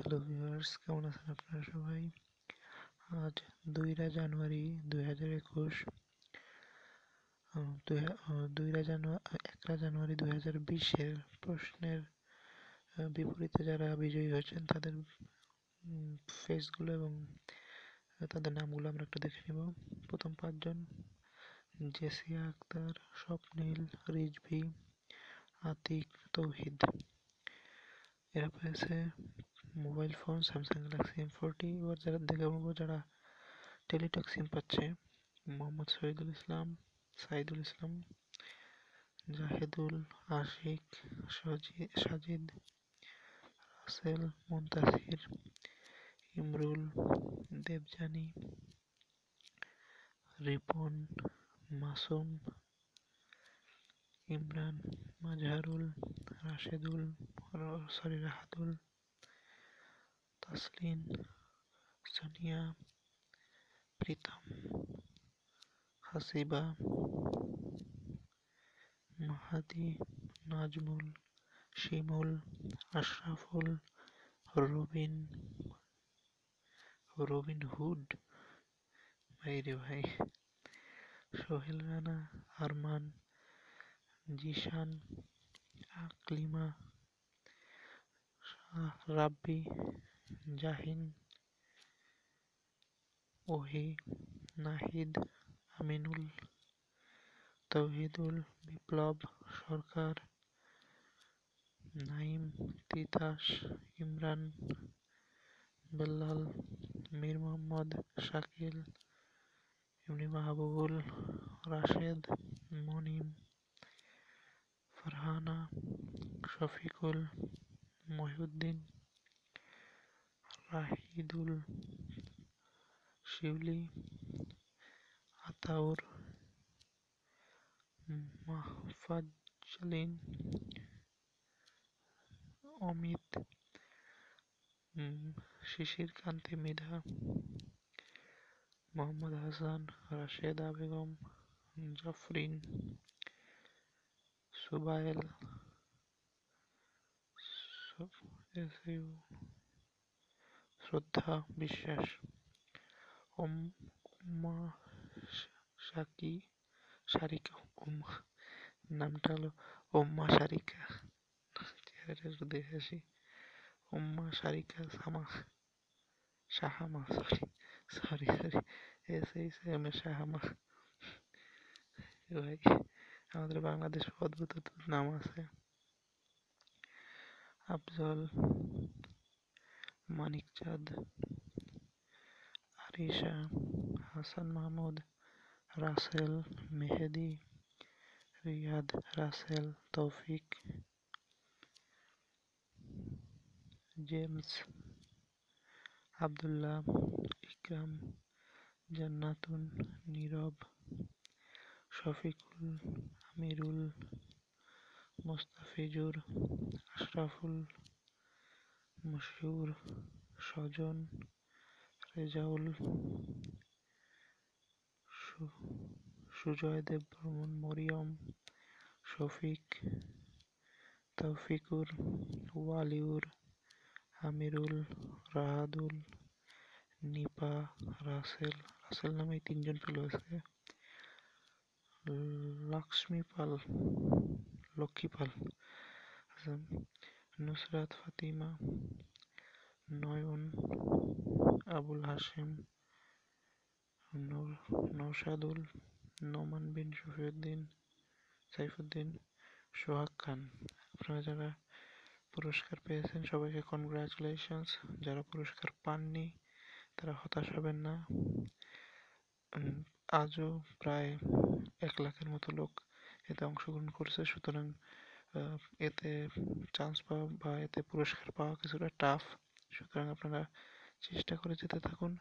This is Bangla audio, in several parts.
হ্যালো ভিউয়ার্স, কেমন আছেন আপনারা সবাই? আজ 2রা জানুয়ারি 2021। 1রা জানুয়ারি 2020-এর প্রশ্নের বিপরীতে যারা বিজয়ী হয়েছেন তাদের ফেসগুলো এবং তাদের নামগুলো আমরা একটু দেখে নিব। প্রথম 5 জন: জেসিয়া আক্তার, স্বপ্নিল, রিজভী, আতিক, তৌহিদ। এরা পেয়েছে mobile phone Samsung Galaxy M40। এবার যারা দেখে বলবো যারা টেলিটক সিম পাচ্ছে: মোহাম্মদ শহীদুল ইসলাম, সাইদুল ইসলাম, জাহেদুল, আশিক, সাজিদ, রাসেল, মুনতাসির, ইমরুল, দেবযানী, রিপন, মাসুম, ইমরান, মাজহারুল, রাহাতুল, তাসলিন, সানিয়া, প্রীতম, হাসিবা, মাহাদি, নাজমুল, শিমুল, আশরাফুল, রবিন হুড, ভাইরে ভাই, সোহেল রানা, আরমান, জিশান, আকলিমা, রাব্বি, জাহিন, ওহি, নাহিদ, আমিনুল, তৌহিদুল, বিপ্লব, সরকার, নাইম, তিতাস, ইমরান, বেল্লাল, মীর মোহাম্মদ, শাকিল, এমনি মাহবুবুল, রাশেদ, মনিম, ফারহানা, শফিকুল, মহিউদ্দিন, রাহিদুল, শিউলি, আতাউর, মাহফাজলিন, অমিত, শিশির কান্তি মৃধা, মোহাম্মদ হাসান, রাশেদা বেগম, জাফরিন, সুবাইল, শ্রদ্ধা বিশ্বাস, উম্মা সারিকা, নামটা হলো উম্মা সারিকা, চেহারাটা একটু দেখে আসি। উম্মা সারিকা শাহামা, সরি SHM শাহামা। ভাই, আমাদের বাংলাদেশ অদ্ভুত অদ্ভুত নাম আছে। আফজল, মানিকচাঁদ, আরিশা, হাসান মাহমুদ, রাসেল, মেহেদি, রিয়াদ, রাসেল, তৌফিক, জেমস, আব্দুল্লাহ, ইকরাম, জান্নাতুন, নীরব, শফিকুল, আমিরুল, মুস্তাফিজুর, আশরাফুল, মশিউর, স্বজন, রেজাউল, সুজয় দেববর্মন, মরিয়ম, শফিক, তৌফিকুর, ওয়ালিউর, আমিরুল, রাহাদুল, নিপা, রাসেল নামে 3 জন ফেলো আছে, লক্ষ্মীপাল, নুসরাত ফাতিমা, নয়ন, আবুল হাশেম, নৌশাদুল, নোমান বিন সাইফুদ্দিন, সোহাগ খান। আপনারা যারা পুরস্কার পেয়েছেন সবাইকে কনগ্রাচুলেশনস। যারা পুরস্কার পাননি তারা হতাশ হবেন না। আজও প্রায় 1 লাখের মতো লোক এতে অংশগ্রহণ করছে, সুতরাং এতে চান্স পাওয়া বা এতে পুরস্কার পাওয়া কিছুটা টাফ। সুতরাং আপনারা চেষ্টা করে যেতে থাকুন,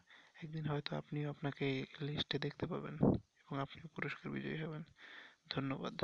একদিন হয়তো আপনিও আপনাকে এই লিস্টে দেখতে পাবেন এবং আপনিও পুরস্কার বিজয়ী হবেন। ধন্যবাদ।